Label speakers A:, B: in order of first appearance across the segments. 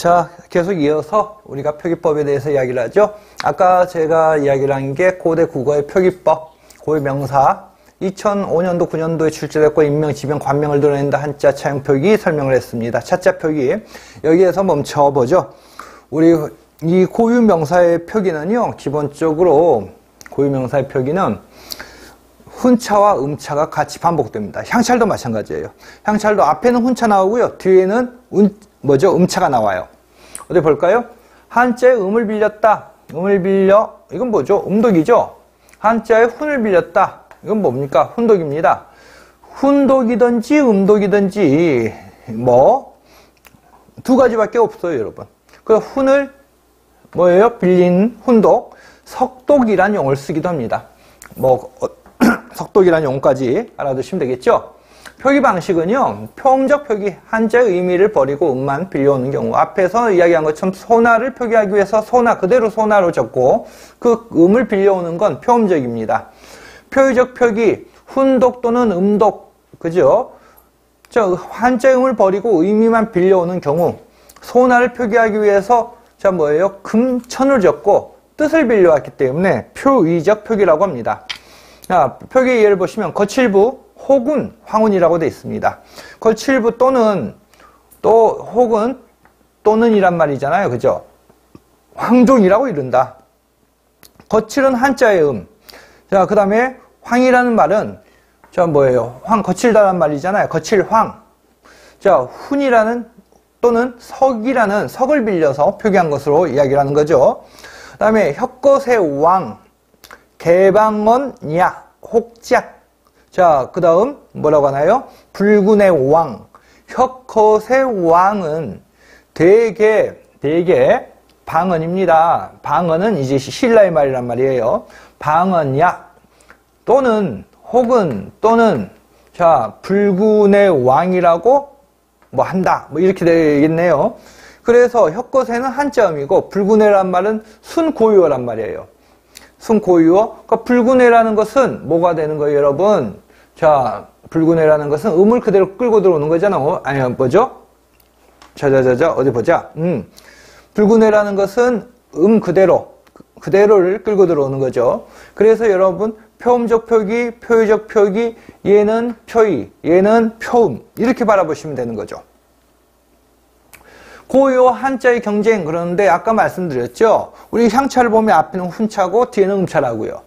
A: 자, 계속 이어서 우리가 표기법에 대해서 이야기를 하죠. 아까 제가 이야기를 한 게 고대 국어의 표기법, 고유 명사, 2005년도, 9년도에 출제됐고 인명, 지명, 관명을 드러낸다 한자 차용 표기 설명을 했습니다. 차자 표기. 여기에서 멈춰보죠. 우리 이 고유 명사의 표기는요, 기본적으로 고유 명사의 표기는 훈차와 음차가 같이 반복됩니다. 향찰도 마찬가지예요. 향찰도 앞에는 훈차 나오고요, 뒤에는 음차가 나와요. 어디 볼까요? 한자의 음을 빌렸다. 음을 빌려. 이건 뭐죠? 음독이죠? 한자의 훈을 빌렸다. 이건 뭡니까? 훈독입니다. 훈독이든지 음독이든지 두 가지밖에 없어요, 여러분. 그 훈을 뭐예요? 빌린 훈독. 석독이란 용어를 쓰기도 합니다. 석독이란 용어까지 알아두시면 되겠죠? 표기 방식은요, 표음적 표기, 한자의 의미를 버리고 음만 빌려오는 경우, 앞에서 이야기한 것처럼 소나를 표기하기 위해서 소나, 그대로 소나로 적고 그 음을 빌려오는 건 표음적입니다. 표의적 표기, 훈독 또는 음독, 그죠? 한자의 음을 버리고 의미만 빌려오는 경우, 소나를 표기하기 위해서 금천을 적고 뜻을 빌려왔기 때문에 표의적 표기라고 합니다. 자, 표기의 예를 보시면 거칠부, 혹은 황운이라고 되어 있습니다. 거칠부 또는 혹은 또는이란 말이잖아요. 그죠? 황종이라고 이른다. 거칠은 한자의 음. 자, 그 다음에 황이라는 말은 거칠다란 말이잖아요. 거칠황. 자, 훈이라는 또는 석이라는 석을 빌려서 표기한 것으로 이야기를 하는 거죠. 그 다음에 혁거세 왕, 개방언 야, 혹작. 자, 그 다음 뭐라고 하나요? 불군의 왕, 혁컷의 왕은 대개 방언입니다. 방언은 이제 신라의 말이란 말이에요. 방언야 또는 혹은 또는 불군의 왕이라고 한다. 이렇게 되겠네요. 그래서 혁컷에는 한자음이고 불군의란 말은 순고유어란 말이에요. 순고유어. 그러니까 불군의라는 것은 뭐가 되는 거예요, 여러분? 자, 불군의라는 것은 음을 그대로 끌고 들어오는 거잖아. 아니, 뭐죠? 어디 보자. 불군의라는 것은 그대로를 끌고 들어오는 거죠. 그래서 여러분, 표음적 표기, 표의적 표기, 얘는 표의, 얘는 표음. 이렇게 바라보시면 되는 거죠. 고유 한자의 경쟁, 그러는데 아까 말씀드렸죠? 우리 향차를 보면 앞에는 훈차고 뒤에는 음차라고요.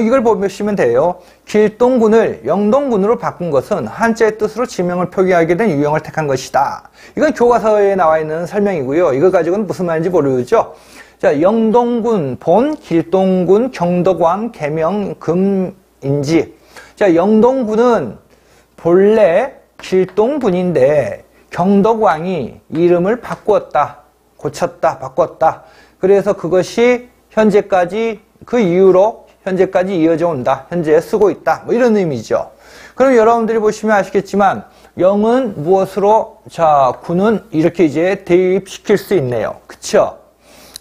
A: 이걸 보시면 돼요. 길동군을 영동군으로 바꾼 것은 한자의 뜻으로 지명을 표기하게 된 유형을 택한 것이다. 이건 교과서에 나와 있는 설명이고요. 이거 가지고는 무슨 말인지 모르죠? 자, 영동군, 본, 길동군, 경덕왕, 개명, 금인지. 자, 영동군은 본래 길동군인데 경덕왕이 이름을 바꾸었다. 고쳤다. 바꿨다. 그래서 그것이 현재까지 그 이후로 현재까지 이어져 온다. 현재 쓰고 있다. 이런 의미죠. 그럼 여러분들이 보시면 아시겠지만 영은 무엇으로 군은 이렇게 이제 대입시킬 수 있네요. 그쵸?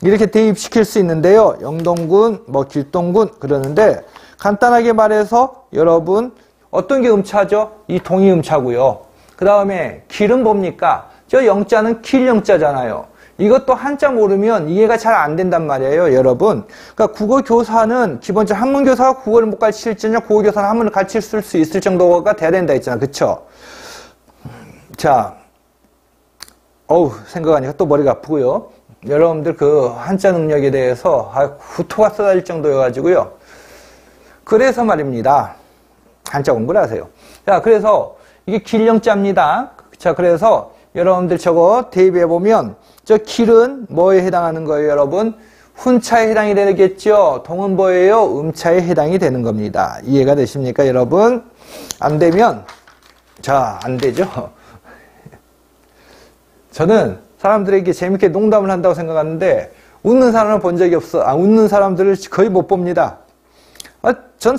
A: 이렇게 대입시킬 수 있는데요. 영동군, 길동군 그러는데 간단하게 말해서 여러분 어떤 게 음차죠? 이 동이 음차고요. 그 다음에 길은 뭡니까? 저 영자는 길영자잖아요. 이것도 한자 모르면 이해가 잘 안 된단 말이에요, 여러분. 그러니까 국어교사는 기본적으로 한문교사가 국어를 못 가르칠지냐, 국어교사는 한문을 가르칠 수 있을 정도가 돼야 된다 했잖아. 그쵸? 자, 생각하니까 또 머리가 아프고요. 여러분들 그 한자 능력에 대해서 후토가 쏟아질 정도여가지고요. 그래서 말입니다. 한자 공부를 하세요. 자, 그래서 이게 길영자입니다. 자, 그래서 여러분들 저거 대입해보면 저 길은 뭐에 해당하는 거예요, 여러분? 훈차에 해당이 되겠죠? 동은 뭐예요? 음차에 해당이 되는 겁니다. 이해가 되십니까, 여러분? 안 되면, 안 되죠? 저는 사람들에게 재밌게 농담을 한다고 생각하는데, 웃는 사람을 본 적이 없어. 웃는 사람들을 거의 못 봅니다. 전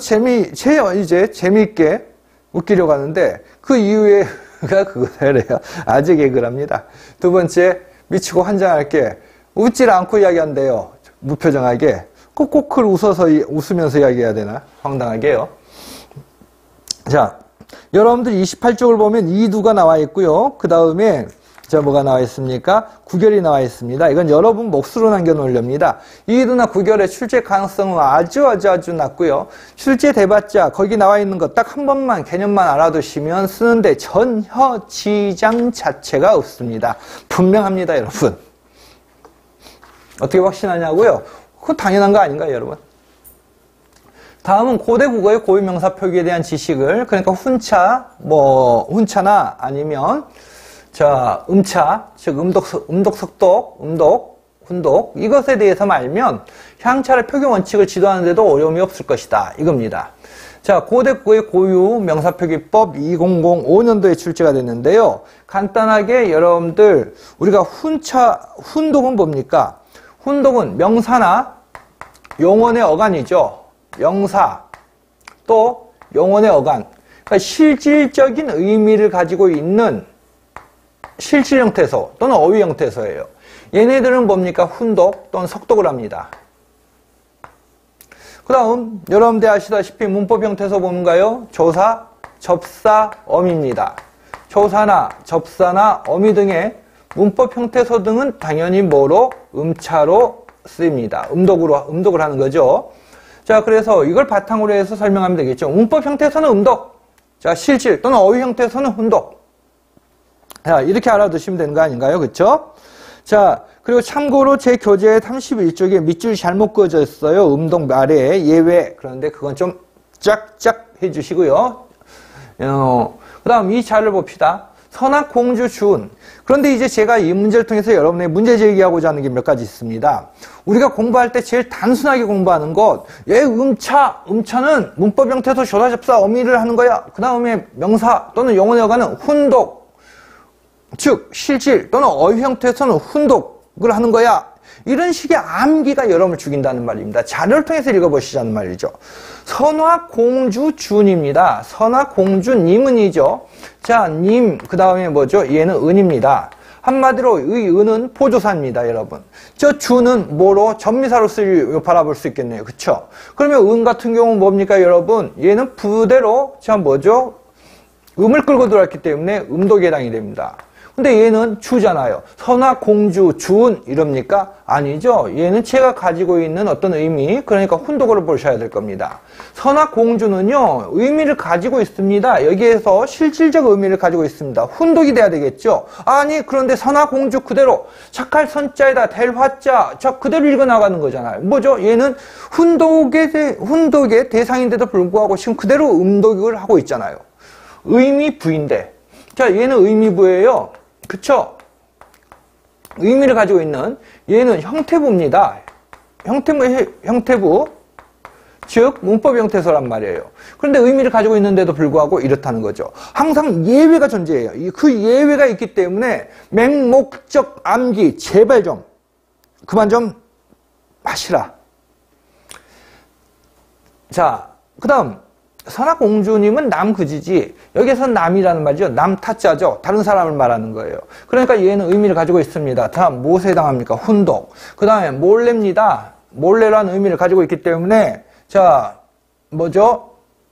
A: 이제 재미있게 웃기려고 하는데, 그 이유가 그거래요. 아재 개그를 합니다. 두 번째, 미치고 환장할 게 웃질 않고 이야기한대요. 무표정하게. 콕콕을 웃으면서 이야기해야 되나? 황당하게요. 자, 여러분들 28쪽을 보면 이두가 나와 있고요. 그 다음에 자, 뭐가 나와 있습니까? 구결이 나와 있습니다. 이건 여러분 몫으로 남겨놓으렵니다. 2두나 구결의 출제 가능성은 아주 낮고요. 출제돼봤자 거기 나와 있는 거 딱 한 번만 개념만 알아두시면 쓰는데 전혀 지장 자체가 없습니다. 분명합니다, 여러분. 어떻게 확신하냐고요? 그거 당연한 거 아닌가요, 여러분? 다음은 고대 국어의 고유명사 표기에 대한 지식을, 그러니까 훈차나 아니면 자, 음차, 즉 음독, 석독, 훈독 이것에 대해서 알면 향찰의 표기 원칙을 지도하는 데도 어려움이 없을 것이다. 이겁니다. 자, 고대 국어의 고유 명사 표기법 2005년도에 출제가 됐는데요. 간단하게 여러분들 우리가 훈독은 뭡니까? 훈독은 명사나 용언의 어간이죠. 명사 또 용언의 어간. 그러니까 실질적인 의미를 가지고 있는 실질 형태소 또는 어휘 형태소예요. 얘네들은 뭡니까? 훈독 또는 석독을 합니다. 그 다음 여러분들 아시다시피 문법 형태소 뭔가요? 조사, 접사, 어미입니다. 조사나 접사나 어미 등의 문법 형태소 등은 당연히 뭐로? 음차로 쓰입니다. 음독을 하는 거죠. 자, 그래서 이걸 바탕으로 해서 설명하면 되겠죠. 문법 형태소는 음독, 자, 실질 또는 어휘 형태소는 훈독. 자, 이렇게 알아두시면 되는 거 아닌가요? 그쵸? 자, 그리고 참고로 제 교재 31쪽에 밑줄이 잘못 그어져 있어요. 음독 아래에 예외. 그런데 그건 좀 쫙쫙 해주시고요. 그 다음 이 자를 봅시다. 선악, 공주, 준. 그런데 이제 제가 이 문제를 통해서 여러분의 문제 제기하고자 하는 게 몇 가지 있습니다. 우리가 공부할 때 제일 단순하게 공부하는 것, 음차는 문법 형태소 조사, 접사, 어미를 하는 거야. 그 다음에 명사 또는 용언의 어간은 훈독, 즉 실질 또는 어휘 형태에서는 훈독을 하는 거야. 이런 식의 암기가 여러분을 죽인다는 말입니다. 자료를 통해서 읽어보시자는 말이죠. 선화공주준입니다. 선화공주님은이죠. 자, 님, 그 다음에 뭐죠? 얘는 은입니다. 한마디로 의 은은 보조사입니다, 여러분. 저 주는 뭐로? 전미사로 바라볼 수 있겠네요. 그쵸? 그러면 은 같은 경우는 뭡니까, 여러분? 얘는 부대로, 자, 뭐죠? 음을 끌고 들어왔기 때문에 음독에 해당이 됩니다. 근데 얘는 주잖아요. 선화, 공주, 준 이럽니까? 아니죠. 얘는 제가 가지고 있는 어떤 의미, 그러니까 훈독으로 보셔야 될 겁니다. 선화, 공주는요, 의미를 가지고 있습니다. 여기에서 실질적 의미를 가지고 있습니다. 훈독이 돼야 되겠죠. 아니, 그런데 선화, 공주 그대로 착할 선자에다 될 화자, 저 그대로 읽어나가는 거잖아요. 뭐죠? 얘는 훈독의 대상인데도 불구하고 지금 그대로 음독을 하고 있잖아요. 의미부인데. 자, 얘는 의미부예요. 그쵸? 의미를 가지고 있는 얘는 형태부입니다. 형태부, 즉 문법 형태소란 말이에요. 그런데 의미를 가지고 있는데도 불구하고 이렇다는 거죠. 항상 예외가 존재해요. 그 예외가 있기 때문에 맹목적 암기 제발 좀 그만 좀 하시라. 자, 그 다음 선화공주님은 남그지지. 여기서 남이라는 말이죠. 남타자죠. 다른 사람을 말하는 거예요. 그러니까 얘는 의미를 가지고 있습니다. 다음 무엇에 해당합니까? 훈독. 그 다음에 몰래입니다. 몰래라는 의미를 가지고 있기 때문에 자, 뭐죠?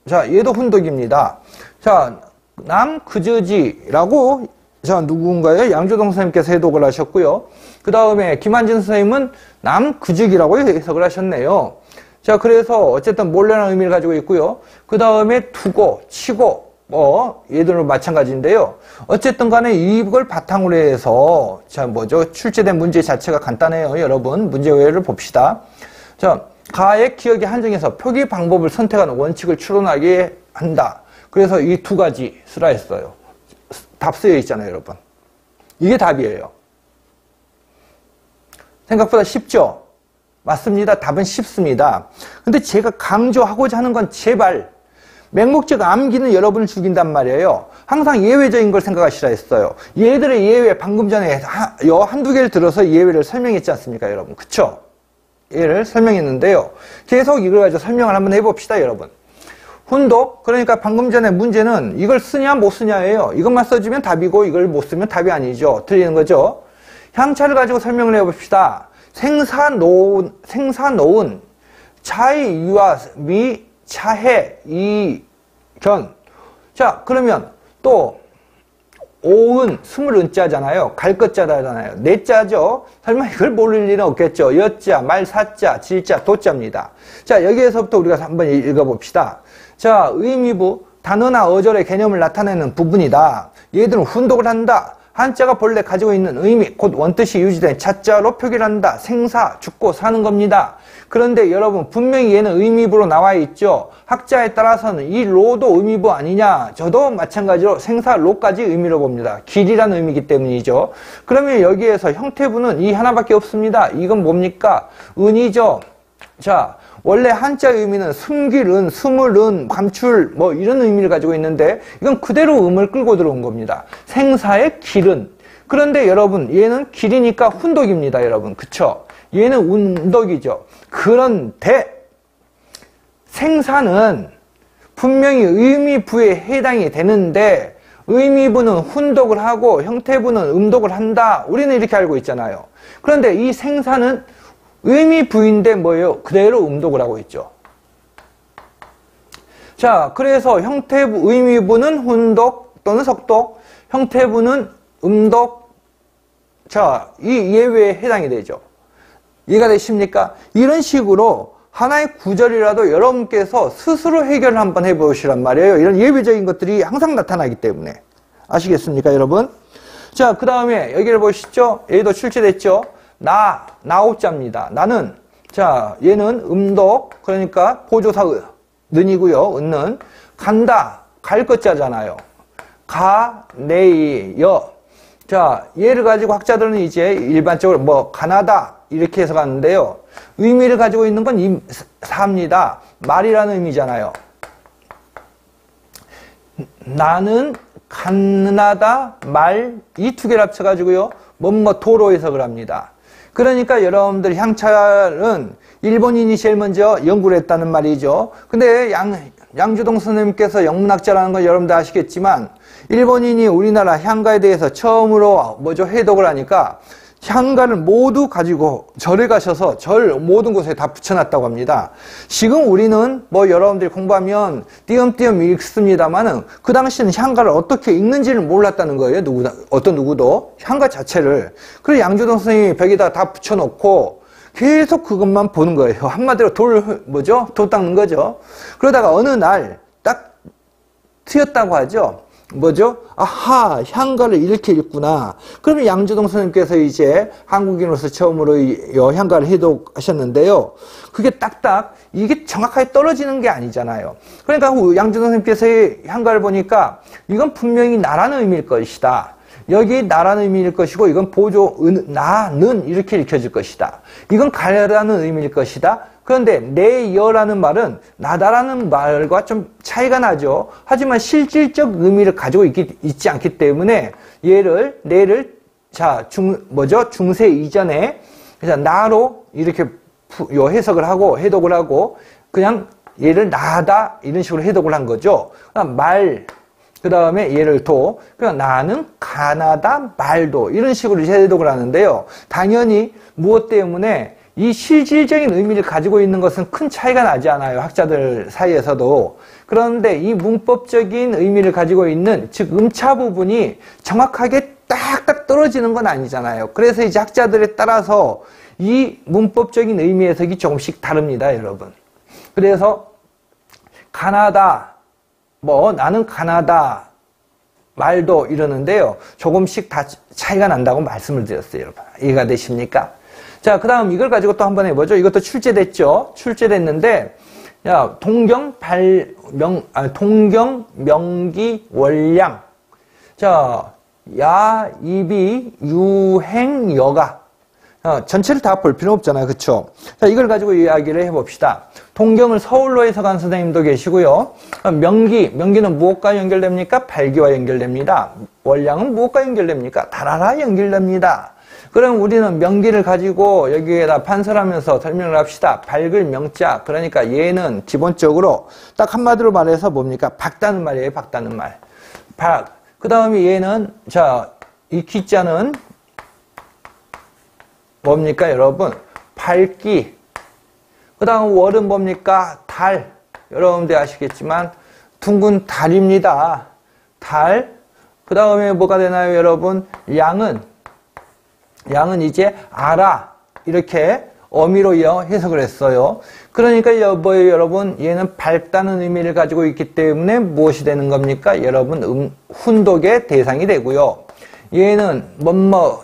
A: 자, 얘도 훈독입니다. 자, 남그저지라고 자, 누군가요? 양조동 선생님께서 해독을 하셨고요. 그 다음에 김한진 선생님은 남그즉이라고 해석을 하셨네요. 자, 그래서 어쨌든 몰래라는 의미를 가지고 있고요. 그 다음에 두고, 치고, 얘들은 마찬가지인데요. 어쨌든 간에 이걸 바탕으로 해서, 자, 뭐죠? 출제된 문제 자체가 간단해요. 여러분, 문제 외를 봅시다. 자, 가의 기억이 한정해서 표기 방법을 선택하는 원칙을 추론하게 한다. 그래서 이 두 가지 쓰라 했어요. 답 쓰여 있잖아요, 여러분. 이게 답이에요. 생각보다 쉽죠? 맞습니다. 답은 쉽습니다. 근데 제가 강조하고자 하는 건 제발 맹목적 암기는 여러분을 죽인단 말이에요. 항상 예외적인 걸 생각하시라 했어요. 얘들의 예외 방금 전에 한두 개를 들어서 예외를 설명했지 않습니까, 여러분? 그쵸? 얘를 설명했는데요. 계속 이걸 가지고 설명을 한번 해봅시다, 여러분. 훈독, 그러니까 방금 전에 문제는 이걸 쓰냐 못 쓰냐예요. 이것만 써주면 답이고 이걸 못 쓰면 답이 아니죠. 틀리는 거죠. 향차를 가지고 설명을 해봅시다. 생사노운, 차의 이와 미, 차해, 이, 견. 자, 그러면 또 오은, 20은자잖아요. 갈 것자잖아요. 네자죠. 설마 이걸 모를 일은 없겠죠. 여자, 말사자, 질자, 도자입니다. 자, 여기에서부터 우리가 한번 읽어봅시다. 자, 의미부, 단어나 어절의 개념을 나타내는 부분이다. 얘들은 훈독을 한다. 한자가 본래 가지고 있는 의미, 곧 원뜻이 유지된 자자로 표기를 한다. 생사, 죽고 사는 겁니다. 그런데 여러분, 분명히 얘는 의미부로 나와 있죠. 학자에 따라서는 이 로도 의미부 아니냐. 저도 마찬가지로 생사, 로까지 의미로 봅니다. 길이라는 의미이기 때문이죠. 그러면 여기에서 형태부는 이 하나밖에 없습니다. 이건 뭡니까? 은이죠. 자, 원래 한자의 의미는 숨길 은, 숨을 은, 감출 뭐 이런 의미를 가지고 있는데 이건 그대로 음을 끌고 들어온 겁니다. 생사의 길은. 그런데 여러분, 얘는 길이니까 훈독입니다, 여러분. 그쵸? 얘는 운독이죠. 그런데 생사는 분명히 의미부에 해당이 되는데 의미부는 훈독을 하고 형태부는 음독을 한다. 우리는 이렇게 알고 있잖아요. 그런데 이 생사는 의미부인데 뭐예요? 그대로 음독을 하고 있죠. 자, 그래서 형태부, 의미부는 훈독 또는 석독, 형태부는 음독. 자, 이 예외에 해당이 되죠. 이해가 되십니까? 이런 식으로 하나의 구절이라도 여러분께서 스스로 해결을 한번 해보시란 말이에요. 이런 예외적인 것들이 항상 나타나기 때문에. 아시겠습니까, 여러분? 자, 그 다음에 여기를 보시죠. 여기도 출제됐죠. 나오자입니다. 나는, 자, 얘는 음독, 그러니까 보조사 는이고요. 은는 간다, 갈 것자잖아요. 가내여. 자, 얘를 가지고 학자들은 이제 일반적으로 뭐 가나다 이렇게 해서 갔는데요. 의미를 가지고 있는 건 사입니다. 말이라는 의미잖아요. 나는 가나다, 말, 이 두 개를 합쳐가지고요. 뭐뭐 도로 해석을 합니다. 그러니까 여러분들 향찰은 일본인이 제일 먼저 연구를 했다는 말이죠. 근데 양주동 선생님께서 영문학자라는 건 여러분들 아시겠지만 일본인이 우리나라 향가에 대해서 처음으로 해독을 하니까 향가를 모두 가지고 절에 가셔서 절 모든 곳에 다 붙여놨다고 합니다. 지금 우리는 뭐 여러분들이 공부하면 띄엄띄엄 읽습니다만은 그 당시에는 향가를 어떻게 읽는지를 몰랐다는 거예요. 어떤 누구도 향가 자체를. 그래서 양주동 선생님이 벽에다 다 붙여놓고 계속 그것만 보는 거예요. 한마디로 돌 닦는 거죠. 그러다가 어느 날 딱 트였다고 하죠. 아하, 향가를 이렇게 읽구나. 그러면 양주동 선생님께서 이제 한국인으로서 처음으로 향가를 해독하셨는데요. 그게 딱딱 이게 정확하게 떨어지는 게 아니잖아요. 그러니까 양주동 선생님께서의 향가를 보니까 이건 분명히 나라는 의미일 것이다. 여기 나라는 의미일 것이고 이건 보조, 나는 이렇게 읽혀질 것이다. 이건 가라는 의미일 것이다. 그런데 내여라는 말은 나다라는 말과 좀 차이가 나죠. 하지만 실질적 의미를 가지고 있지 않기 때문에 내를 중세 이전에 그래서 나로 이렇게 해석을 하고 해독을 하고 그냥 얘를 나다 이런 식으로 해독을 한 거죠. 말 그 다음에 얘를 그냥 나는 가나다 말도 이런 식으로 해독을 하는데요. 당연히 무엇 때문에 이 실질적인 의미를 가지고 있는 것은 큰 차이가 나지 않아요. 학자들 사이에서도. 그런데 이 문법적인 의미를 가지고 있는 즉 음차 부분이 정확하게 딱딱 떨어지는 건 아니잖아요. 그래서 이제 학자들에 따라서 이 문법적인 의미 해석이 조금씩 다릅니다, 여러분. 그래서 가나다 나는 가나다 말도 이러는데요. 조금씩 다 차이가 난다고 말씀을 드렸어요, 여러분. 이해가 되십니까? 자, 그 다음 이걸 가지고 또 한번 해보죠. 이것도 출제됐죠? 출제됐는데, 동경, 명기, 월량. 자, 야, 이비, 유행, 여가. 전체를 다 볼 필요는 없잖아요. 그쵸? 자, 이걸 가지고 이야기를 해봅시다. 동경을 서울로 해석한 선생님도 계시고요. 명기는 무엇과 연결됩니까? 발기와 연결됩니다. 월량은 무엇과 연결됩니까? 달아라 연결됩니다. 그럼 우리는 명기를 가지고 여기에다 판설하면서 설명을 합시다. 밝을 명자. 그러니까 얘는 기본적으로 딱 한마디로 말해서 뭡니까? 밝다는 말이에요. 밝다는 말. 그 다음에 얘는, 이 기자는 뭡니까, 여러분? 밝기. 그 다음 월은 뭡니까? 달. 여러분들 아시겠지만 둥근 달입니다. 달. 그 다음에 뭐가 되나요, 여러분? 양은 이제 알아. 이렇게 어미로 해석을 했어요. 그러니까 여러분, 얘는 밝다는 의미를 가지고 있기 때문에 무엇이 되는 겁니까? 여러분, 훈독의 대상이 되고요. 얘는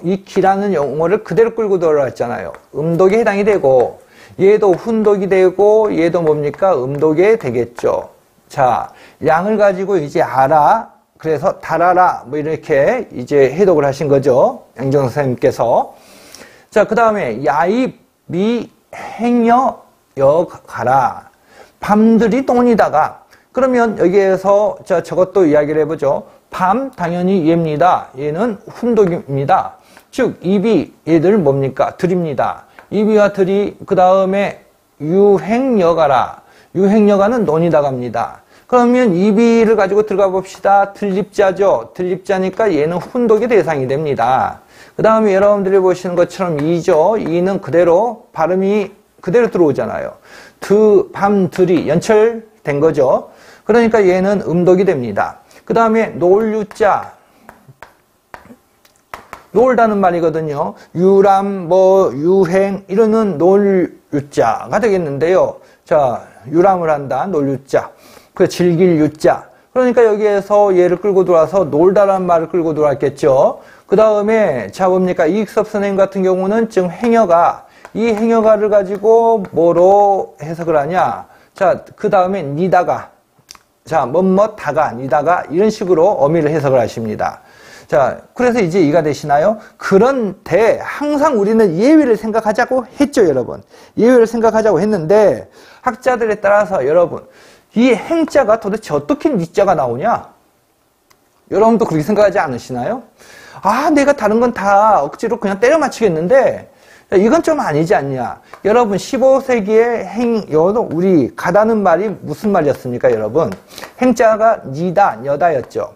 A: 이 기라는 용어를 그대로 끌고 들어왔잖아요. 음독에 해당이 되고, 얘도 훈독이 되고, 얘도 뭡니까? 음독에 되겠죠. 자, 양을 가지고 이제 알아. 그래서 달아라. 뭐 이렇게 이제 해독을 하신 거죠. 양정 선생님께서. 자, 그 다음에 야입, 미, 행여, 여, 가라. 밤들이 논이다가. 그러면 여기에서 저것도 이야기를 해보죠. 밤, 당연히 얘입니다. 얘는 훈독입니다. 즉, 입이 얘들 뭡니까? 들입니다. 입이와 들이, 그 다음에 유행여가라. 유행여가는 논이다갑니다. 그러면 입이를 가지고 들어가 봅시다. 들립자죠. 들립자니까 얘는 훈독의 대상이 됩니다. 그 다음에 여러분들이 보시는 것처럼 이죠. 이는 그대로 발음이 그대로 들어오잖아요. 밤들이 연철된 거죠. 그러니까 얘는 음독이 됩니다. 그 다음에 놀유자. 놀다는 말이거든요. 유람, 유행, 이러는 놀유자가 되겠는데요. 자, 유람을 한다. 놀유자. 즐길 유자. 그러니까 여기에서 얘를 끌고 들어와서 놀다라는 말을 끌고 들어왔겠죠. 그 다음에 뭡니까? 이익섭 선생님 같은 경우는 지금 행여가, 이 행여가를 가지고 뭐로 해석을 하냐? 자, 그 다음에 니다가, 다가, 니다가, 이런 식으로 어미를 해석을 하십니다. 자, 그래서 이제 이가 되시나요? 그런데 항상 우리는 예외를 생각하자고 했죠, 여러분. 예외를 생각하자고 했는데, 학자들에 따라서 여러분, 이 행자가 도대체 어떻게 니자가 나오냐? 여러분도 그렇게 생각하지 않으시나요? 내가 다른 건 다 억지로 그냥 때려 맞추겠는데, 이건 좀 아니지 않냐? 여러분, 15세기에 우리 가다는 말이 무슨 말이었습니까, 여러분? 행자가 니다, 녀다였죠.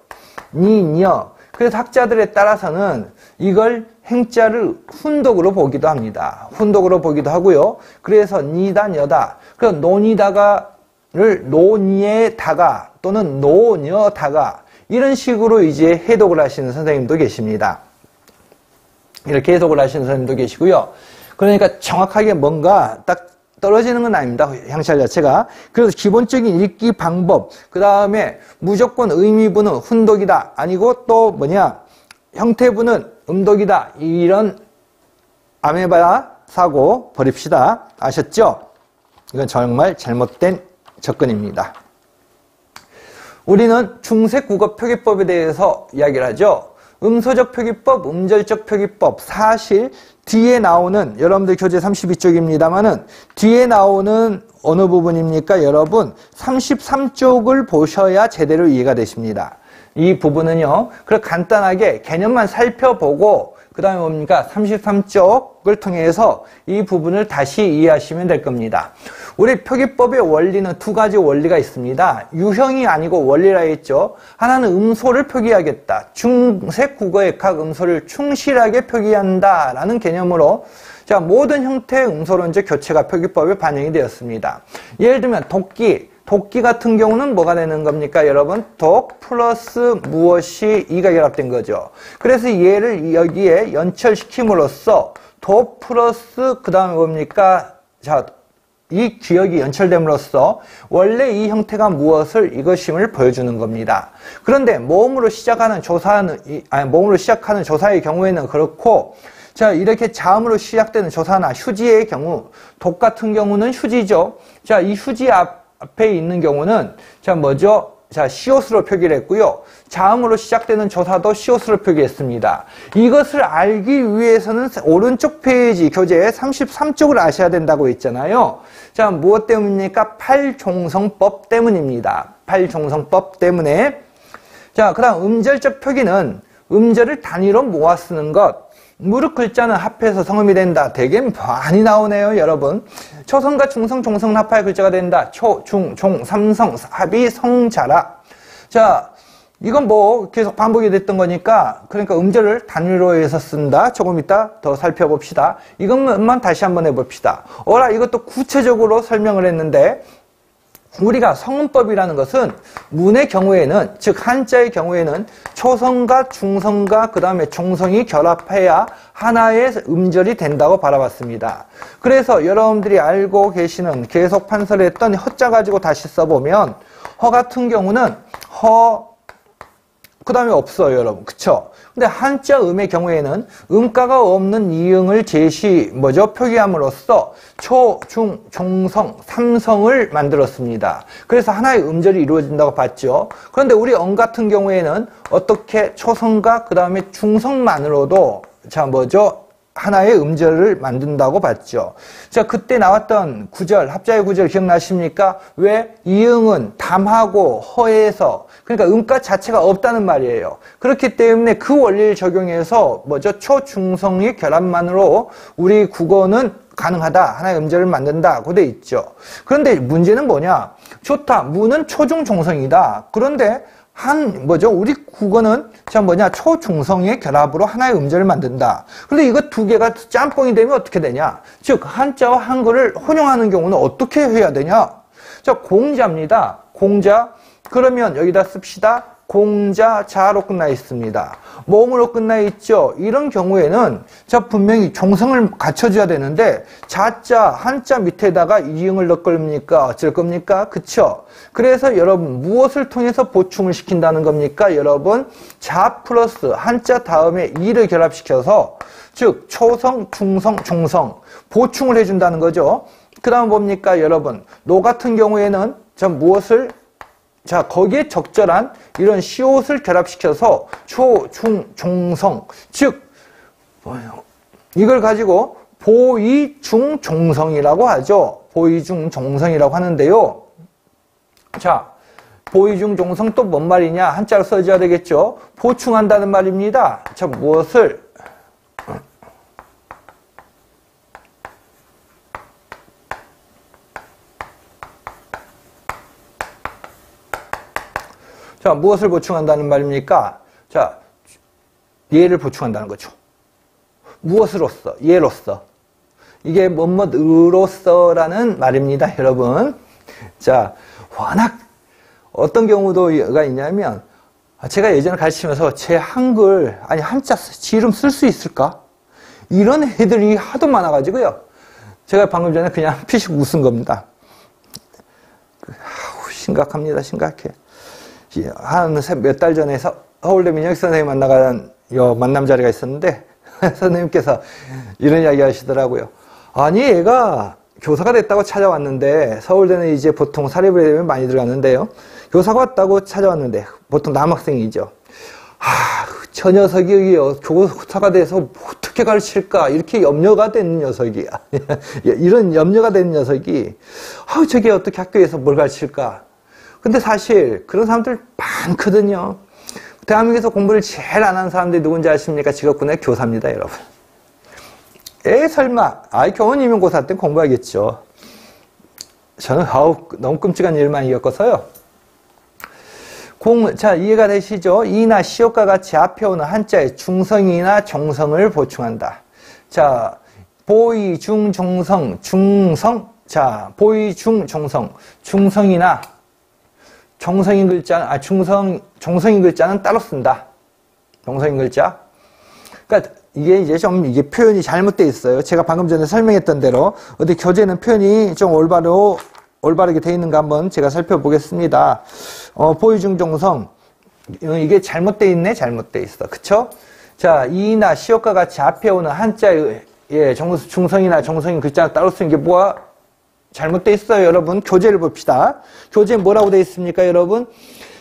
A: 녀. 그래서 학자들에 따라서는 이걸 행자를 훈독으로 보기도 합니다. 훈독으로 보기도 하고요. 그래서 니다, 녀다. 그래서 논이다가를 논예다가 또는 노녀다가 이런 식으로 이제 해독을 하시는 선생님도 계십니다. 이렇게 해석을 하시는 선생님도 계시고요. 그러니까 정확하게 뭔가 딱 떨어지는 건 아닙니다. 향찰 자체가. 그래서 기본적인 읽기 방법, 그 다음에 무조건 의미부는 훈독이다. 아니고 또 형태부는 음독이다. 이런 아메바 사고 버립시다. 아셨죠? 이건 정말 잘못된 접근입니다. 우리는 중색 국어 표기법에 대해서 이야기를 하죠. 음소적 표기법, 음절적 표기법, 사실 뒤에 나오는 여러분들 교재 32쪽입니다만은 뒤에 나오는 어느 부분입니까? 여러분 33쪽을 보셔야 제대로 이해가 되십니다. 이 부분은요. 그렇게 간단하게 개념만 살펴보고 그 다음에 뭡니까? 33쪽을 통해서 이 부분을 다시 이해하시면 될 겁니다. 우리 표기법의 원리는 두 가지 원리가 있습니다. 유형이 아니고 원리라 했죠. 하나는 음소를 표기하겠다. 중색 국어의 각 음소를 충실하게 표기한다 라는 개념으로 모든 형태의 음소론적 교체가 표기법에 반영이 되었습니다. 예를 들면 도끼 같은 경우는 뭐가 되는 겁니까, 여러분? 독 플러스 무엇이 이가 결합된 거죠. 그래서 얘를 여기에 연철시킴으로써 독 플러스 그 다음에 뭡니까? 이 기억이 연철됨으로써 원래 이 형태가 무엇을 이것임을 보여주는 겁니다. 그런데 모음으로 시작하는 조사의 경우에는 그렇고, 이렇게 자음으로 시작되는 조사나 휴지의 경우, 독 같은 경우는 휴지죠. 이 휴지 앞에 있는 경우는 시옷으로 표기를 했고요. 자음으로 시작되는 조사도 시옷으로 표기했습니다. 이것을 알기 위해서는 오른쪽 페이지 교재 33쪽을 아셔야 된다고 했잖아요. 무엇 때문입니까? 팔종성법 때문입니다. 팔종성법 때문에. 그 다음 음절적 표기는 음절을 단위로 모아 쓰는 것. 무릇 글자는 합해서 성음이 된다. 되게 많이 나오네요, 여러분. 초성과 중성, 종성은 합하여 글자가 된다. 초, 중, 종, 삼성, 합이 성자라. 이건 계속 반복이 됐던 거니까, 그러니까 음절을 단위로 해서 쓴다. 조금 이따 더 살펴봅시다. 이것만 다시 한번 해봅시다. 이것도 구체적으로 설명을 했는데, 우리가 성문법이라는 것은 문의 경우에는, 즉 한자의 경우에는 초성과 중성과 그 다음에 종성이 결합해야 하나의 음절이 된다고 바라봤습니다. 그래서 여러분들이 알고 계시는 계속 판설했던 허자 가지고 다시 써보면 허 같은 경우는 그 다음에 없어요, 여러분. 그쵸? 근데 한자 음의 경우에는 음가가 없는 이응을 표기함으로써 초, 중, 종성, 삼성을 만들었습니다. 그래서 하나의 음절이 이루어진다고 봤죠. 그런데 우리 엉 같은 경우에는 어떻게 초성과 그 다음에 중성만으로도 하나의 음절을 만든다고 봤죠. 자, 그때 나왔던 구절, 합자의 구절 기억나십니까? 왜? 이응은 담하고 허에서, 그러니까 음가 자체가 없다는 말이에요. 그렇기 때문에 그 원리를 적용해서 초중성의 결합만으로 우리 국어는 가능하다. 하나의 음절을 만든다고 돼 있죠. 그런데 문제는 뭐냐? 좋다. 무는 초중종성이다. 그런데 우리 국어는 초중성의 결합으로 하나의 음절을 만든다. 그런데 이거 두 개가 짬뽕이 되면 어떻게 되냐? 즉, 한자와 한글을 혼용하는 경우는 어떻게 해야 되냐? 자, 공자입니다. 공자. 그러면 여기다 씁시다. 공자, 자로 끝나 있습니다. 모음으로 끝나 있죠. 이런 경우에는 분명히 종성을 갖춰줘야 되는데 자자, 한자 밑에다가 이응을 넣을 겁니까? 어쩔 겁니까? 그쵸? 그래서 여러분 무엇을 통해서 보충을 시킨다는 겁니까? 여러분 자 플러스 한자 다음에 이를 결합시켜서 즉 초성, 중성, 종성 보충을 해준다는 거죠. 그 다음 뭡니까? 여러분 노 같은 경우에는 무엇을 거기에 적절한 이런 시옷을 결합시켜서 초, 중, 종성, 즉 이걸 가지고 보이, 중, 종성이라고 하죠. 보이, 중, 종성이라고 하는데요. 자, 보이, 중, 종성 또 뭔 말이냐? 한자로 써줘야 되겠죠. 보충한다는 말입니다. 자, 무엇을? 자, 무엇을 보충한다는 말입니까? 자, 얘를 보충한다는 거죠. 무엇으로써? 얘로써. 이게 뭐뭐으로써라는 말입니다, 여러분. 자, 워낙 어떤 경우도가 있냐면 제가 예전에 가르치면서 제 한글, 한자 지 이름 쓸 수 있을까? 이런 애들이 하도 많아가지고요. 제가 방금 전에 그냥 피식 웃은 겁니다. 심각합니다, 심각해. 한 몇 달 전에 서울대 민혁 선생님 만나간 만남 자리가 있었는데 선생님께서 이런 이야기 하시더라고요. 아니 얘가 교사가 됐다고 찾아왔는데 서울대는 이제 보통 사립외대면 많이 들어갔는데요. 교사가 왔다고 찾아왔는데 보통 남학생이죠. 저 녀석이 교사가 돼서 어떻게 가르칠까 이렇게 염려가 되는 녀석이야. 이런 염려가 되는 녀석이 저게 어떻게 학교에서 뭘 가르칠까. 근데 사실 그런 사람들 많거든요. 대한민국에서 공부를 제일 안 하는 사람들이 누군지 아십니까? 직업군의 교사입니다, 여러분. 설마. 교원 임용고사 때 공부하겠죠. 저는 너무 끔찍한 일만 겪어서요. 자, 이해가 되시죠? 이나 시옷과 같이 앞에 오는 한자의 중성이나 종성을 보충한다. 자, 보이, 중, 종성, 중성. 자, 보이, 중, 종성. 중성이나 종성인 글자, 종성인 글자는 따로 쓴다. 종성인 글자. 그러니까 이게 이게 표현이 잘못되어 있어요. 제가 방금 전에 설명했던 대로 어디 교재는 표현이 좀 올바르게 되어 있는가 한번 제가 살펴보겠습니다. 보이중 종성. 이게 잘못되어 있네? 잘못되어 있어. 그쵸? 자, 이나 시옷과 같이 앞에 오는 한자의 중성이나 종성인 글자는 따로 쓰는 게 뭐가 잘못되어 있어요, 여러분. 교재를 봅시다. 교재에 뭐라고 되어 있습니까, 여러분?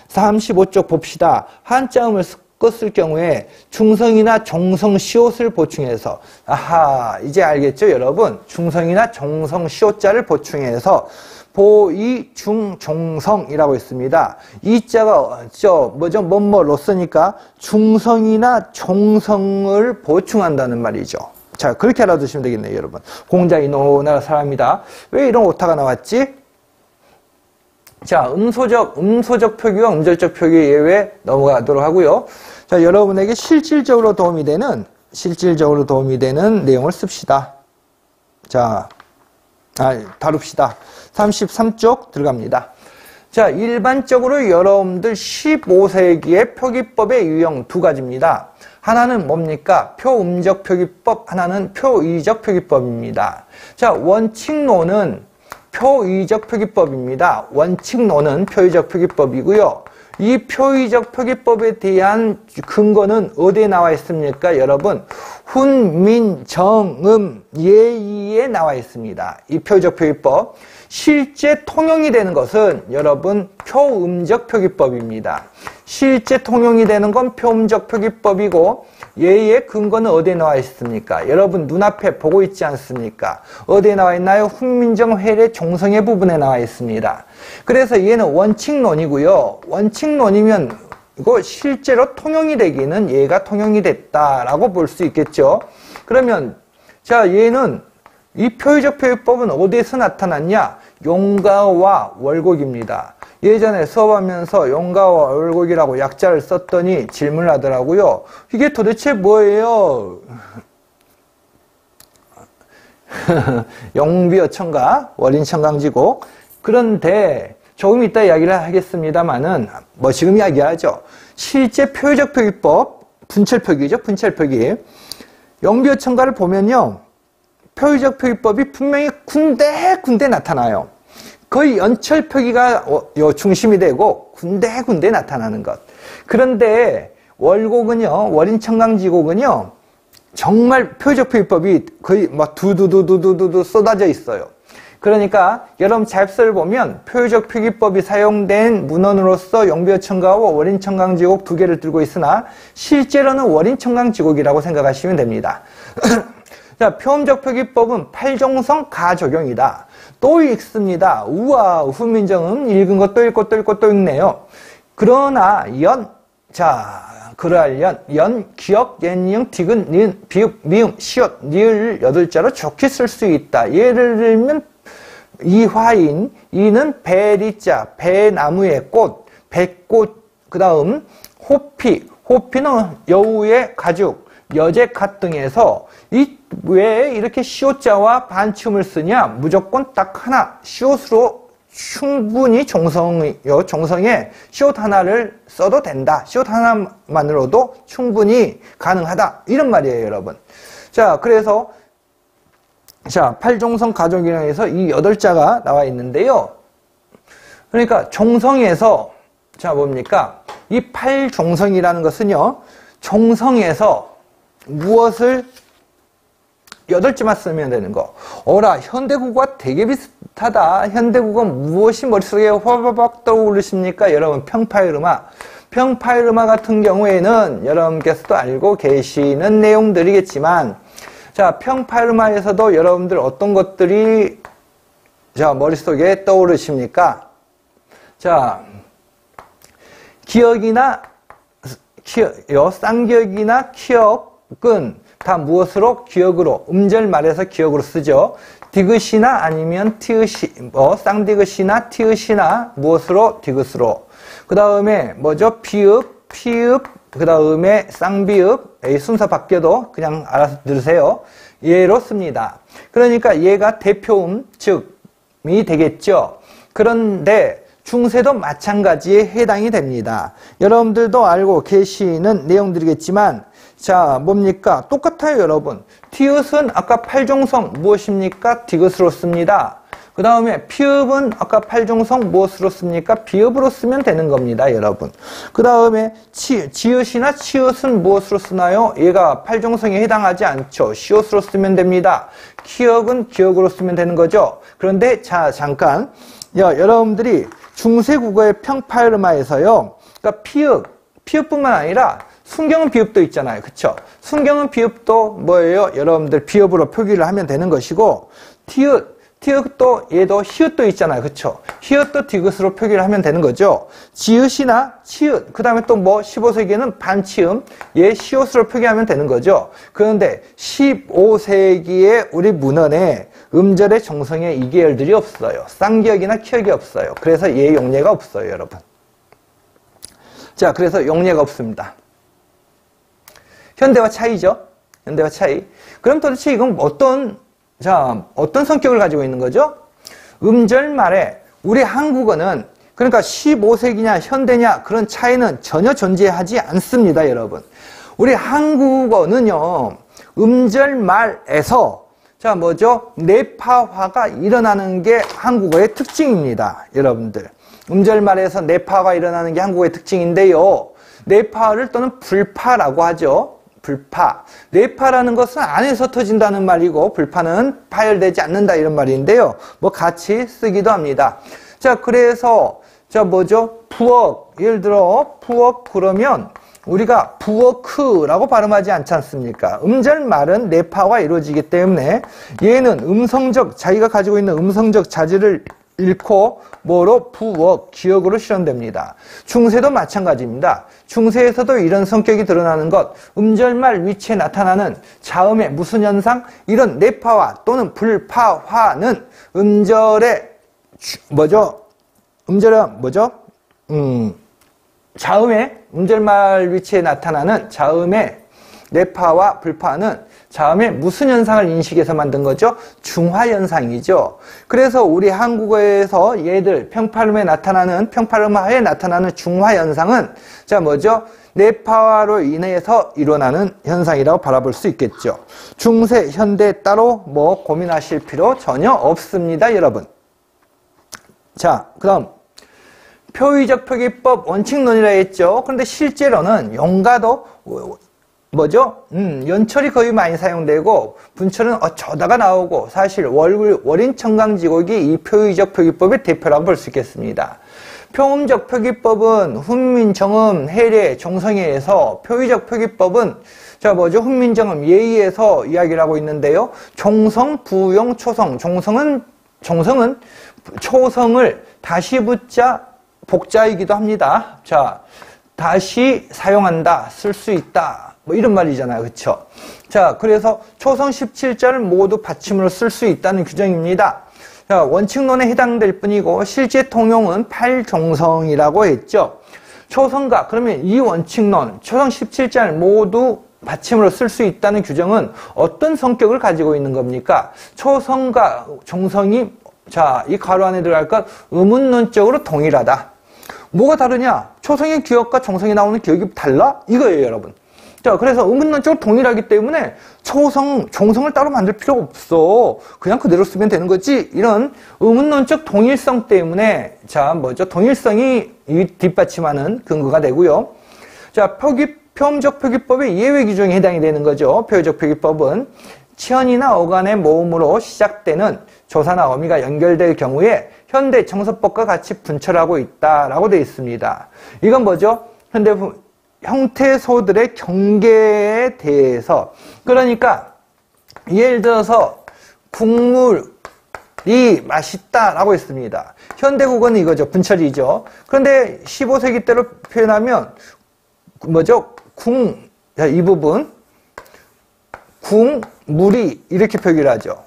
A: 35쪽 봅시다. 한자음을 쓸 경우에 중성이나 종성 시옷을 보충해서 이제 알겠죠, 여러분? 중성이나 종성 시옷자를 보충해서 보이, 중, 종성이라고 있습니다. 이 자가 뭐로 쓰니까 중성이나 종성을 보충한다는 말이죠. 자, 그렇게 알아두시면 되겠네요, 여러분. 공자 이노나라 사람이다. 왜 이런 오타가 나왔지? 자, 음소적 표기와 음절적 표기 예외 넘어가도록 하고요. 자, 여러분에게 실질적으로 도움이 되는 내용을 씁시다. 자, 다룹시다. 33쪽 들어갑니다. 자, 일반적으로 여러분들 15세기의 표기법의 유형 두 가지입니다. 하나는 뭡니까? 표음적 표기법, 하나는 표의적 표기법입니다. 자, 원칙론은 표의적 표기법입니다. 원칙론은 표의적 표기법이고요. 이 표의적 표기법에 대한 근거는 어디에 나와 있습니까? 여러분, 훈민정음 예의에 나와 있습니다. 이 표의적 표기법. 실제 통용이 되는 것은 여러분 표음적 표기법입니다. 실제 통용이 되는 건 표음적 표기법이고 예의의 근거는 어디에 나와 있습니까? 여러분 눈앞에 보고 있지 않습니까? 어디에 나와 있나요? 훈민정 회례 종성의 부분에 나와 있습니다. 그래서 얘는 원칙론이고요. 원칙론이면 이거 실제로 통용이 되기는 얘가 통용이 됐다라고 볼 수 있겠죠. 그러면 자 얘는 이 표의적 표기법은 어디에서 나타났냐? 용가와 월곡입니다. 예전에 수업하면서 용가와 월곡이라고 약자를 썼더니 질문을 하더라고요. 이게 도대체 뭐예요? 용비어천가, 월인천강지곡. 그런데 조금 이따 이야기를 하겠습니다만은 뭐 지금 이야기하죠. 실제 표의적 표기법, 분철표기죠. 분철표기. 용비어천가를 보면요. 표의적 표기법이 분명히 군데군데 나타나요. 거의 연철표기가 중심이 되고 군데군데 나타나는 것. 그런데 월곡은요, 월인천강지곡은요, 정말 표의적 표기법이 거의 막 두두두두두두 쏟아져 있어요. 그러니까 여러분 잡서를 보면 표의적 표기법이 사용된 문헌으로서 용비어천가와 월인천강지곡 두 개를 들고 있으나 실제로는 월인천강지곡이라고 생각하시면 됩니다. 자, 표음적 표기법은 팔종성 가적용이다. 또 읽습니다. 우와, 훈민정음 읽은 거 또 읽고 또 읽고 또 읽네요. 그러나 그러할 연, 기역, 옛니응, 디귿, 니은, 비읍, 미음, 시옷, 니을 8자로 좋게 쓸 수 있다. 예를 들면 이화인, 이는 배리자, 배나무의 꽃, 배꽃, 그 다음 호피, 호피는 여우의 가죽, 여제갓 등에서 왜 이렇게 시옷자와 반치음을 쓰냐? 무조건 딱 하나, 시옷으로 충분히 종성에 시옷 하나를 써도 된다. 시옷 하나만으로도 충분히 가능하다. 이런 말이에요, 여러분. 자, 그래서 자, 팔종성 가족이랑해서 이 8자가 나와 있는데요. 그러니까 종성에서 자, 뭡니까? 이 팔종성이라는 것은요. 종성에서 무엇을 8자만 쓰면 되는 거. 어라, 현대국어가 되게 비슷하다. 현대국어 무엇이 머릿속에 화바박 떠오르십니까? 여러분, 평파일음화. 평파일음화 같은 경우에는 여러분께서도 알고 계시는 내용들이겠지만 자, 평파일음화에서도 여러분들 어떤 것들이 자, 머릿속에 떠오르십니까? 자, 쌍기역이나 키역은 다 무엇으로? 기역으로, 음절 말해서 기역으로 쓰죠. 디귿이나 아니면 티읕이, 쌍디귿이나 티읕이나 무엇으로? 디귿으로. 그 다음에 뭐죠? 비읍, 피읍, 그 다음에 쌍비읍, 이 순서 바뀌어도 그냥 알아서 들으세요. 얘로 씁니다. 그러니까 얘가 대표음, 즉이 되겠죠. 그런데 중세도 마찬가지에 해당이 됩니다. 여러분들도 알고 계시는 내용들이겠지만 자, 뭡니까? 똑같아요, 여러분. 티읕은 아까 팔종성 무엇입니까? 디귿으로 씁니다. 그 다음에 피읍은 아까 팔종성 무엇으로 씁니까? 비읍으로 쓰면 되는 겁니다, 여러분. 그 다음에 지읒이나 치읒은 무엇으로 쓰나요? 얘가 팔종성에 해당하지 않죠. 시옷으로 쓰면 됩니다. 키역은 기역으로 쓰면 되는 거죠. 그런데 자, 잠깐. 여러분들이 중세국어의 평파일음화에서요. 그러니까 피읍뿐만 아니라 순경은 비읍도 있잖아요. 그쵸? 순경은 비읍도 뭐예요? 여러분들 비읍으로 표기를 하면 되는 것이고 티읕도 얘도 히읗도 있잖아요. 그쵸? 히읗도 디귿으로 표기를 하면 되는 거죠. 지읒이나 치읒, 그 다음에 또 뭐 15세기에는 반치음, 얘 시옷으로 표기하면 되는 거죠. 그런데 15세기에 우리 문헌에 음절의 정성에 이 계열들이 없어요. 쌍기역이나 키역이 없어요. 그래서 얘 용례가 없어요, 여러분. 자, 그래서 용례가 없습니다. 현대와 차이죠. 현대와 차이. 그럼 도대체 이건 어떤 성격을 가지고 있는 거죠? 음절 말에 우리 한국어는 그러니까 15세기냐 현대냐 그런 차이는 전혀 존재하지 않습니다, 여러분. 우리 한국어는요, 음절말에서 자, 뭐죠? 뇌파화가 일어나는 게 한국어의 특징입니다, 여러분들. 음절말에서 뇌파화가 일어나는 게 한국어의 특징인데요. 뇌파를 또는 불파라고 하죠. 불파. 뇌파라는 것은 안에서 터진다는 말이고, 불파는 파열되지 않는다 이런 말인데요. 뭐 같이 쓰기도 합니다. 자, 그래서 자, 뭐죠? 부엌. 예를 들어 부엌 그러면 우리가 부엌크라고 발음하지 않지 않습니까? 음절말은 뇌파가 이루어지기 때문에 얘는 음성적, 자기가 가지고 있는 음성적 자질을 잃고 뭐로? 부엌, 기억으로 실현됩니다. 중세도 마찬가지입니다. 중세에서도 이런 성격이 드러나는 것, 음절말 위치에 나타나는 자음의 무슨 현상? 이런 뇌파화 또는 불파화는 음절의 뭐죠? 음절은 뭐죠? 자음의 음절말 위치에 나타나는 자음의 뇌파와 불파는 자음의 무슨 현상을 인식해서 만든 거죠? 중화현상이죠. 그래서 우리 한국어에서 얘들 평팔음하에 나타나는 중화현상은 자 뭐죠? 뇌파화로 인해서 일어나는 현상이라고 바라볼 수 있겠죠. 중세, 현대 따로 뭐 고민하실 필요 전혀 없습니다, 여러분. 자, 그다음 표의적 표기법 원칙론이라 했죠. 그런데 실제로는 용가도 뭐죠? 연철이 거의 많이 사용되고 분철은 어쩌다가 나오고 사실 월인 청강지곡이 이 표의적 표기법의 대표라고 볼 수 있겠습니다. 표음적 표기법은 훈민, 정음, 해례, 종성에서 표의적 표기법은 자 뭐죠? 훈민, 정음, 예의에서 이야기를 하고 있는데요. 종성, 부용, 초성. 종성은 초성을 다시 붙자 복자이기도 합니다. 자, 다시 사용한다, 쓸 수 있다, 뭐 이런 말이잖아요. 그쵸? 자, 그래서 초성 17자를 모두 받침으로 쓸 수 있다는 규정입니다. 자, 원칙론에 해당될 뿐이고 실제 통용은 8종성이라고 했죠. 초성가, 그러면 이 원칙론, 초성 17자를 모두 받침으로 쓸 수 있다는 규정은 어떤 성격을 가지고 있는 겁니까? 초성과 종성이 자, 이 가로 안에 들어갈 것 의문론적으로 동일하다. 뭐가 다르냐? 초성의 기억과 종성이 나오는 기억이 달라? 이거예요, 여러분. 자, 그래서 의문론적으로 동일하기 때문에 종성을 따로 만들 필요가 없어. 그냥 그대로 쓰면 되는 거지. 이런 의문론적 동일성 때문에 자, 뭐죠? 동일성이 이 뒷받침하는 근거가 되고요. 자, 표음적 표기법의 예외 규정에 해당이 되는 거죠. 표의적 표기법은 치언이나 어간의 모음으로 시작되는 조사나 어미가 연결될 경우에 현대 정서법과 같이 분철하고 있다라고 되어 있습니다. 이건 뭐죠? 현대 형태소들의 경계에 대해서 그러니까 예를 들어서 국물이 맛있다라고 했습니다. 현대 국어는 이거죠. 분철이죠. 그런데 15세기 때로 표현하면 뭐죠? 이 부분 국물이 이렇게 표기를 하죠.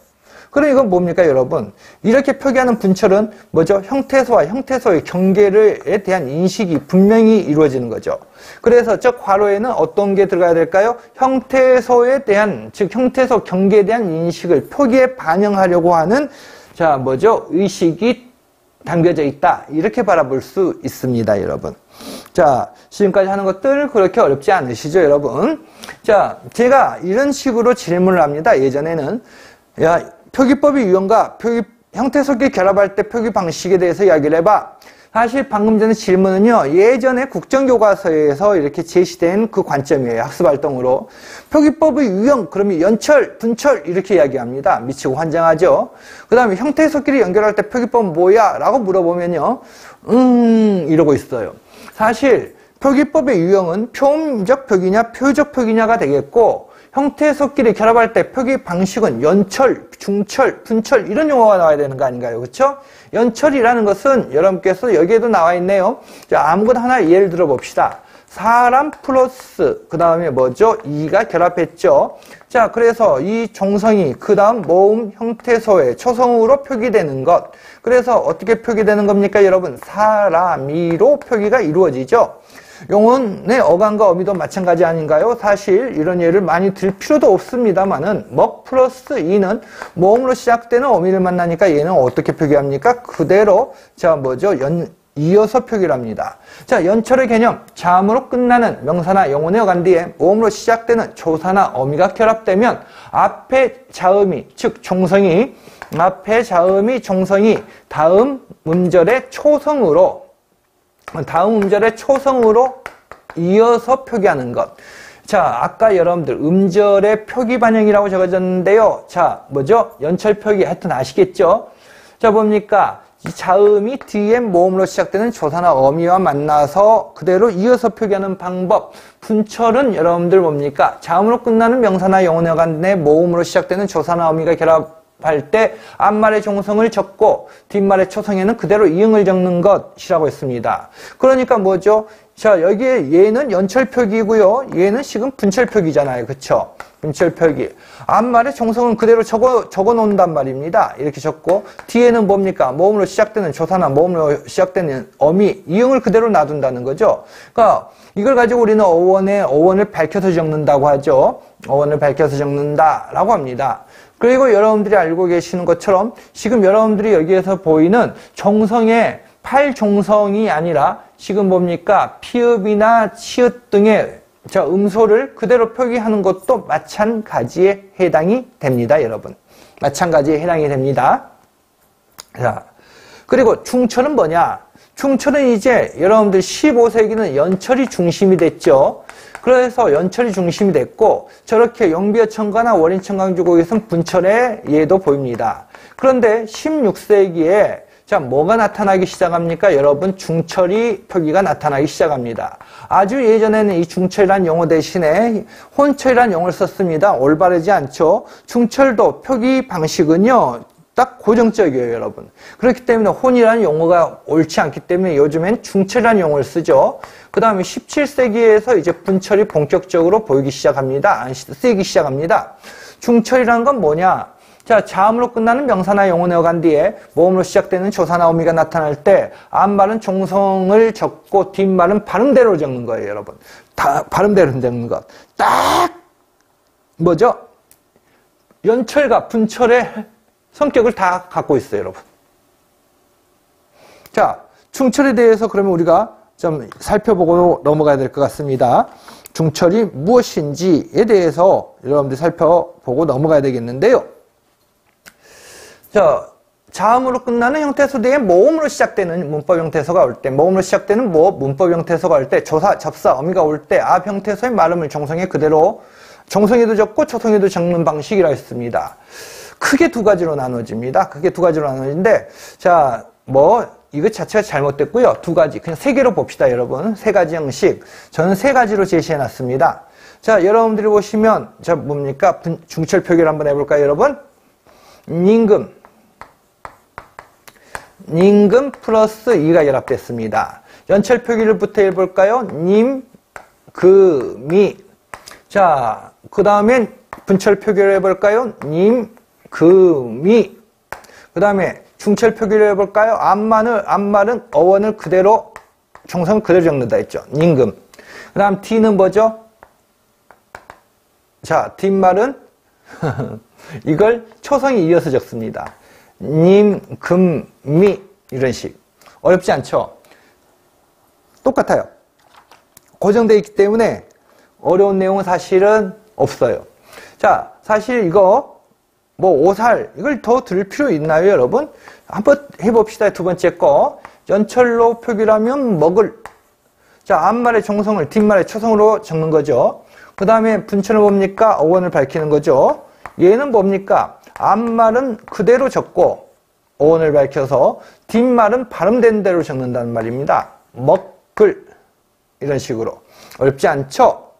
A: 그럼 이건 뭡니까, 여러분? 이렇게 표기하는 분철은 뭐죠? 형태소와 형태소의 경계에 대한 인식이 분명히 이루어지는 거죠. 그래서 저 괄호에는 어떤 게 들어가야 될까요? 형태소에 대한, 즉 형태소 경계에 대한 인식을 표기에 반영하려고 하는 자, 뭐죠? 의식이 담겨져 있다. 이렇게 바라볼 수 있습니다, 여러분. 자, 지금까지 하는 것들 그렇게 어렵지 않으시죠, 여러분? 자, 제가 이런 식으로 질문을 합니다. 예전에는 야, 표기법의 유형과 형태소끼리 결합할 때 표기 방식에 대해서 이야기를 해봐. 사실 방금 전에 질문은요, 예전에 국정교과서에서 이렇게 제시된 그 관점이에요. 학습활동으로. 표기법의 유형, 그러면 연철, 분철 이렇게 이야기합니다. 미치고 환장하죠. 그 다음에 형태소끼리 연결할 때 표기법은 뭐야? 라고 물어보면요, 이러고 있어요. 사실 표기법의 유형은 표음적 표기냐, 표의적 표기냐가 되겠고, 형태소끼리 결합할 때 표기 방식은 연철, 중철, 분철 이런 용어가 나와야 되는 거 아닌가요? 그렇죠? 연철이라는 것은 여러분께서 여기에도 나와 있네요. 자, 아무거나 하나 예를 들어 봅시다. 사람 플러스 그 다음에 뭐죠? 이가 결합했죠. 자, 그래서 이 종성이 그 다음 모음 형태소의 초성으로 표기되는 것. 그래서 어떻게 표기되는 겁니까, 여러분? 사람이로 표기가 이루어지죠. 용언의 어간과 어미도 마찬가지 아닌가요? 사실 이런 예를 많이 들 필요도 없습니다만은 먹 플러스 이는 모음으로 시작되는 어미를 만나니까 얘는 어떻게 표기합니까? 그대로 자 뭐죠? 이어서 표기를 합니다. 자, 연철의 개념, 자음으로 끝나는 명사나 영혼의 어간 뒤에 모음으로 시작되는 조사나 어미가 결합되면 앞에 자음이, 즉 종성이, 앞에 자음이 종성이 다음 음절의 초성으로 이어서 표기하는 것. 자, 아까 여러분들 음절의 표기 반영이라고 적어졌는데요. 자, 뭐죠? 연철 표기 하여튼 아시겠죠? 자, 뭡니까? 이 자음이 뒤에 모음으로 시작되는 조사나 어미와 만나서 그대로 이어서 표기하는 방법. 분철은 여러분들 뭡니까? 자음으로 끝나는 명사나 영혼의 어간 내 모음으로 시작되는 조사나 어미가 결합할 때 앞말의 종성을 적고 뒷말의 초성에는 그대로 이응을 적는 것이라고 했습니다. 그러니까 뭐죠? 자, 여기에 얘는 연철 표기고요. 얘는 지금 분철 표기잖아요. 그쵸? 분철 표기. 앞말의 종성은 그대로 적어 놓는단 말입니다. 이렇게 적고 뒤에는 뭡니까? 모음으로 시작되는 조사나 모음으로 시작되는 어미, 이응을 그대로 놔둔다는 거죠. 그러니까 이걸 가지고 우리는 어원을 밝혀서 적는다고 하죠. 어원을 밝혀서 적는다라고 합니다. 그리고 여러분들이 알고 계시는 것처럼 지금 여러분들이 여기에서 보이는 종성의 팔종성이 아니라 지금 뭡니까? 피읍이나 치읓 등의 음소를 그대로 표기하는 것도 마찬가지에 해당이 됩니다, 여러분. 마찬가지에 해당이 됩니다. 자, 그리고 중철은 뭐냐? 중철은 이제 여러분들 15세기는 연철이 중심이 됐죠. 그래서 연철이 중심이 됐고 저렇게 영비어천가나 월인천강주곡에서는 분철의 예도 보입니다. 그런데 16세기에 자, 뭐가 나타나기 시작합니까? 여러분, 중철이 표기가 나타나기 시작합니다. 아주 예전에는 이 중철이란 용어 대신에 혼철이란 용어를 썼습니다. 올바르지 않죠? 중철도 표기 방식은요, 딱 고정적이에요, 여러분. 그렇기 때문에 혼이라는 용어가 옳지 않기 때문에 요즘엔 중철이라는 용어를 쓰죠. 그 다음에 17세기에서 이제 분철이 본격적으로 보이기 시작합니다. 쓰이기 시작합니다. 중철이라는 건 뭐냐? 자, 자음으로 끝나는 명사나 영혼의 어간 뒤에 모음으로 시작되는 조사나 어미가 나타날 때 앞말은 종성을 적고 뒷말은 발음대로 적는 거예요, 여러분. 다 발음대로 적는 것. 딱 뭐죠? 연철과 분철의 성격을 다 갖고 있어요, 여러분. 자, 중철에 대해서 그러면 우리가 좀 살펴보고 넘어가야 될 것 같습니다. 중철이 무엇인지에 대해서 여러분들이 살펴보고 넘어가야 되겠는데요. 자, 자음으로 끝나는 형태소 뒤에 모음으로 시작되는 문법 형태소가 올 때, 모음으로 시작되는 문법 형태소가 올 때, 조사, 접사, 어미가 올 때, 앞 형태소의 말음을 종성에 그대로, 종성에도 적고 초성에도 적는 방식이라 했습니다. 크게 두 가지로 나눠집니다. 크게 두 가지로 나눠지는데, 자, 이거 자체가 잘못됐고요. 두 가지, 그냥 세 개로 봅시다, 여러분. 세 가지 형식. 저는 세 가지로 제시해 놨습니다. 자, 여러분들이 보시면, 자, 뭡니까? 중철 표기를 한번 해볼까요, 여러분? 닝금 플러스 이가 결합됐습니다. 연철 표기를부터 해볼까요? 님, 그, 미. 자, 그 다음엔 분철 표기를 해볼까요? 님, 그, 미. 그 다음에 중철 표기를 해볼까요? 앞말은 어원을 그대로, 종성을 그대로 적는다 했죠. 닝금. 그 다음 T는 뭐죠? 자, 뒷말은 이걸 초성이 이어서 적습니다. 님, 금, 미 이런 식. 어렵지 않죠? 똑같아요. 고정되어 있기 때문에 어려운 내용은 사실은 없어요. 자, 사실 이거 오살 이걸 더 들을 필요 있나요, 여러분? 한번 해봅시다. 두 번째 거. 연철로 표기를 하면 먹을. 자, 앞말의 종성을 뒷말의 초성으로 적는 거죠. 그 다음에 분철은 뭡니까? 어원을 밝히는 거죠. 얘는 뭡니까? 앞말은 그대로 적고 어원을 밝혀서 뒷말은 발음된 대로 적는다는 말입니다. 먹글 이런 식으로. 어렵지 않죠?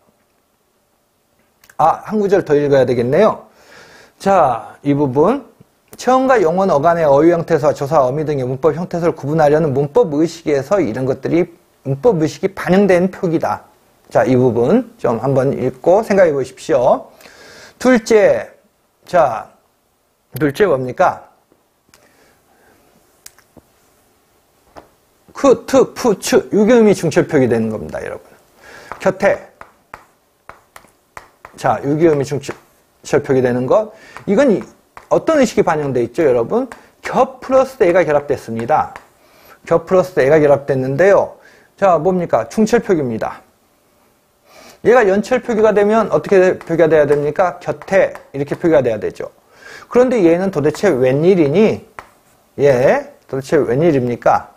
A: 한 구절 더 읽어야 되겠네요. 자, 이 부분 처음과 용언 어간의 어휘 형태소와 조사 어미 등의 문법 형태소를 구분하려는 문법 의식에서 이런 것들이 문법 의식이 반영된 표기다. 자, 이 부분 좀 한번 읽고 생각해 보십시오. 둘째, 자, 둘째 뭡니까? 크, 트, 푸, 츠 유기음이 중철 표기되는 겁니다, 여러분. 곁에 자, 유기음이 중철 표기되는 것. 이건 어떤 의식이 반영되어 있죠, 여러분? 겹 플러스 에가 결합됐습니다. 겹 플러스 애가 결합됐는데요. 자, 뭡니까? 충철표기입니다. 얘가 연철표기가 되면 어떻게 표기가 돼야 됩니까? 곁에 이렇게 표기가 돼야 되죠. 그런데 얘는 도대체 웬일이니? 예, 도대체 웬일입니까?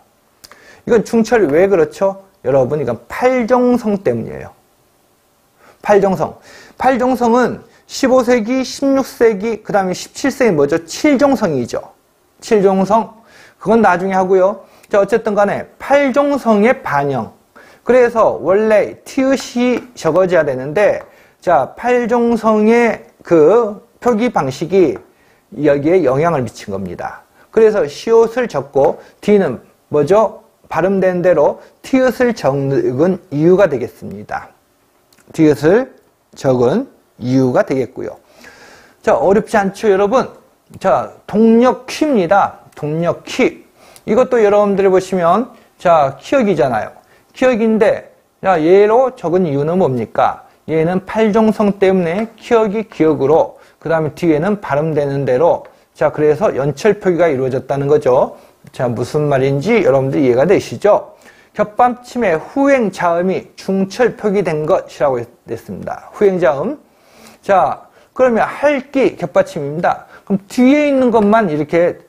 A: 이건 충철이 왜 그렇죠? 여러분, 이건 팔정성 때문이에요. 팔정성. 팔정성은 15세기, 16세기, 그 다음에 17세기 뭐죠? 칠정성이죠. 칠정성. 그건 나중에 하고요. 자, 어쨌든 간에 팔정성의 반영. 그래서 원래 티읕이 적어져야 되는데, 자, 팔정성의 그 표기 방식이 여기에 영향을 미친 겁니다. 그래서 시옷을 적고 D는 뭐죠? 발음된 대로 티읕을 적은 이유가 되겠습니다. 티읕을 적은 이유가 되겠고요. 자, 어렵지 않죠, 여러분? 자, 동력키입니다. 동력키. 이것도 여러분들이 보시면, 자, 키역이잖아요. 키역인데, 자, 얘로 적은 이유는 뭡니까? 얘는 팔정성 때문에 키역이 기역으로, 그 다음에 뒤에는 발음되는 대로, 자, 그래서 연철 표기가 이루어졌다는 거죠. 자, 무슨 말인지 여러분들 이해가 되시죠? 겹받침의 후행자음이 중철 표기된 것이라고 했습니다. 후행자음. 자, 그러면 할기 겹받침입니다. 그럼 뒤에 있는 것만 이렇게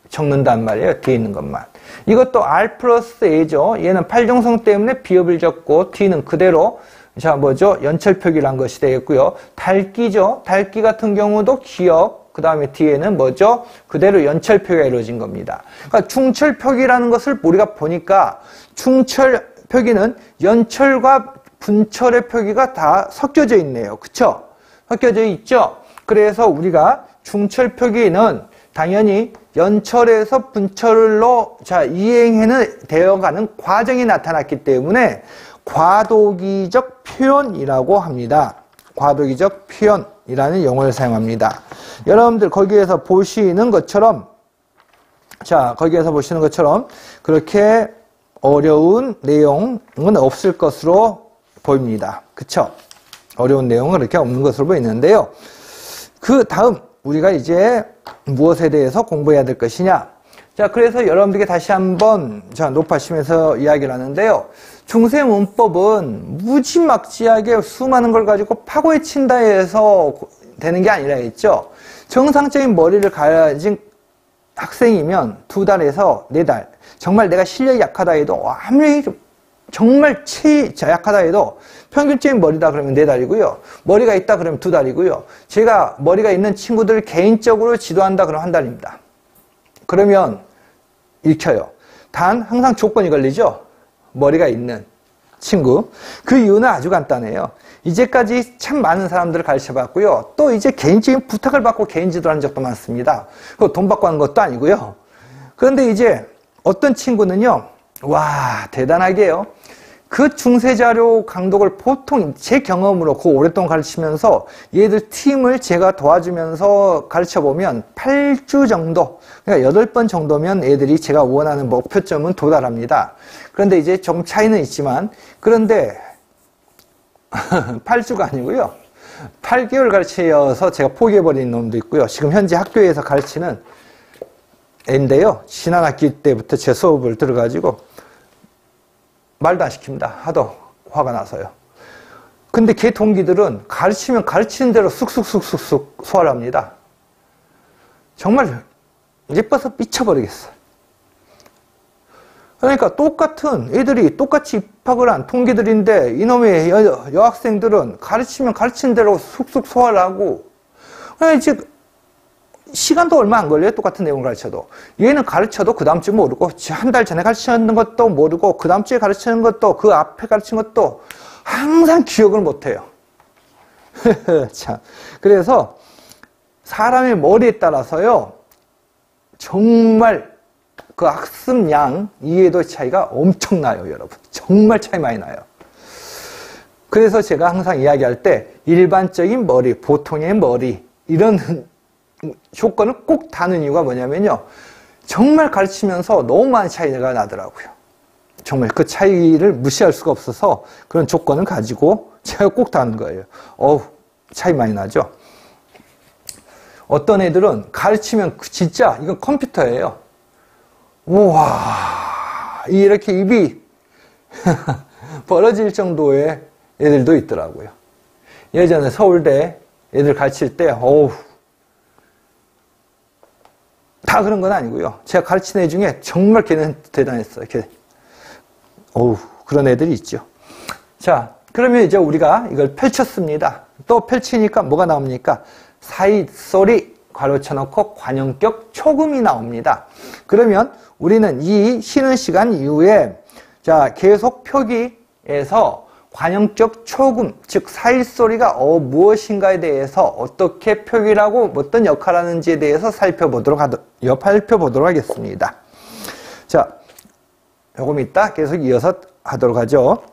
A: 적는단 말이에요. 뒤에 있는 것만. 이것도 R 플러스 A죠. 얘는 팔정성 때문에 비읍을 적고 D는 그대로 자, 뭐죠? 연철 표기란 것이 되겠고요. 달기죠. 달기 같은 경우도 기역, 그 다음에 뒤에는 뭐죠? 그대로 연철 표기가 이루어진 겁니다. 그러니까 중철 표기라는 것을 우리가 보니까 중철 표기는 연철과 분철의 표기가 다 섞여져 있네요. 그쵸? 섞여져 있죠? 그래서 우리가 중철 표기는 당연히 연철에서 분철로 자, 이행해는 되어가는 과정이 나타났기 때문에 과도기적 표현이라고 합니다. 과도기적 표현이라는 용어를 사용합니다. 여러분들 거기에서 보시는 것처럼 자, 거기에서 보시는 것처럼 그렇게 어려운 내용은 없을 것으로 보입니다. 그쵸? 어려운 내용은 그렇게 없는 것으로 보이는데요. 그 다음 우리가 이제 무엇에 대해서 공부해야 될 것이냐? 자, 그래서 여러분들께 다시 한번 자, 높아시면서 이야기를 하는데요. 중세 문법은 무지막지하게 수많은 걸 가지고 파고에 친다 해서 되는 게 아니라 했죠. 정상적인 머리를 가진 학생이면 2달에서 4달. 정말 내가 실력이 약하다 해도 아무리 정말 약하다 해도 평균적인 머리다 그러면 4달이고요. 머리가 있다 그러면 2달이고요. 제가 머리가 있는 친구들을 개인적으로 지도한다 그러면 1달입니다. 그러면 읽혀요. 단 항상 조건이 걸리죠. 머리가 있는 친구. 그 이유는 아주 간단해요. 이제까지 참 많은 사람들을 가르쳐봤고요. 또 이제 개인적인 부탁을 받고 개인 지도를 한 적도 많습니다. 그거 돈 받고 하는 것도 아니고요. 그런데 이제 어떤 친구는요. 와, 대단하게요. 그 중세자료 강독을 보통 제 경험으로 그 오랫동안 가르치면서 얘들 팀을 제가 도와주면서 가르쳐보면 8주 정도, 그러니까 8번 정도면 애들이 제가 원하는 목표점은 도달합니다. 그런데 이제 좀 차이는 있지만, 그런데 8주가 아니고요. 8개월 가르쳐서 제가 포기해버린 놈도 있고요. 지금 현재 학교에서 가르치는 애인데요. 지난 학기 때부터 제 수업을 들어가지고 말도 안 시킵니다. 하도 화가 나서요. 근데 걔 동기들은 가르치면 가르치는 대로 쑥쑥쑥쑥 소화를 합니다. 정말 예뻐서 미쳐버리겠어. 그러니까 똑같은 애들이 똑같이 입학을 한 동기들인데 이놈의 여학생들은 가르치면 가르치는 대로 쑥쑥 소화를 하고 이제 시간도 얼마 안 걸려요. 똑같은 내용을 가르쳐도. 얘는 가르쳐도 그 다음 주 모르고 한 달 전에 가르쳤는 것도 모르고 그 다음 주에 가르치는 것도 그 앞에 가르친 것도 항상 기억을 못해요. 참. 그래서 사람의 머리에 따라서요. 정말 그 학습량 이해도 차이가 엄청나요. 여러분. 정말 차이 많이 나요. 그래서 제가 항상 이야기할 때 일반적인 머리, 보통의 머리 이런 조건을 꼭 다는 이유가 뭐냐면요. 정말 가르치면서 너무 많은 차이가 나더라고요. 정말 그 차이를 무시할 수가 없어서 그런 조건을 가지고 제가 꼭 다는 거예요. 차이 많이 나죠? 어떤 애들은 가르치면 진짜 이건 컴퓨터예요. 우와 이렇게 입이 벌어질 정도의 애들도 있더라고요. 예전에 서울대 애들 가르칠 때, 어우, 다 그런 건 아니고요. 제가 가르친 애 중에 정말 걔는 대단했어요. 어우, 그런 애들이 있죠. 자, 그러면 이제 우리가 이걸 펼쳤습니다. 또 펼치니까 뭐가 나옵니까? 사이소리 괄호 쳐놓고 관형격 초금이 나옵니다. 그러면 우리는 이 쉬는 시간 이후에 자, 계속 표기에서 관형적 초금, 즉 사이소리가 무엇인가에 대해서 어떻게 표기를 하고 어떤 역할을 하는지에 대해서 살펴보도록 하겠습니다. 자, 요금 이따 계속 이어서 하도록 하죠.